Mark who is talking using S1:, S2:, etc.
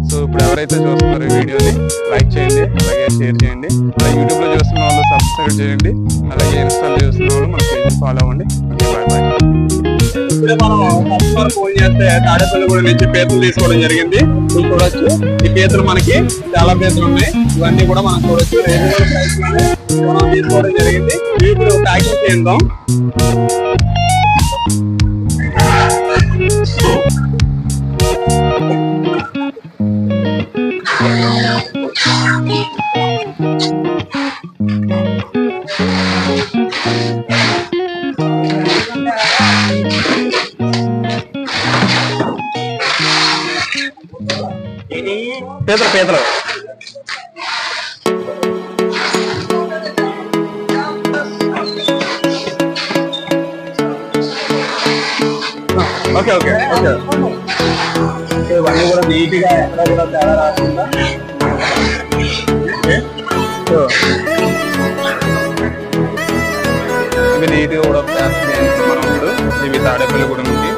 S1: So ఇప్పుడు ఎవరైతే చూస్తున్నారో ఈ వీడియోని లైక్ చేయండి, అలాగే షేర్ చేయండి. అలాగే యూట్యూబ్లో చూస్తున్న వాళ్ళు సబ్స్క్రైబ్ చేయండి, అలాగే ఇన్స్టాలో చూస్తున్న వాళ్ళు మన పేజ్ ఫాలో అవ్వండి. Bye bye. ఇప్పుడే మనం కస్టమర్ ఫోన్ చేస్తే తాడేపల్లిగూడెం నుంచి పీతలు తీసుకోవడం జరిగింది. మీరు చూడొచ్చు, ఈ పీతలు మనకి చాలా పీతలు ఉన్నాయి. ఇవన్నీ కూడా మనం చూడొచ్చు. రీజనబుల్ ప్రైస్ లోనే మనం తీసుకోవడం జరిగింది. ఇప్పుడు ప్యాకింగ్ చేద్దాం. పీతలు ఓకే ఓకే ఓకే. ఇవన్నీ కూడా నీట్గా ఎక్కడ కూడా తేడా రాకుండా ఇవి నీట్గా కూడా ప్యాక్ చేయాలి మనం ఇప్పుడు. ఇవి తాడేపల్లిగూడెం నుంచి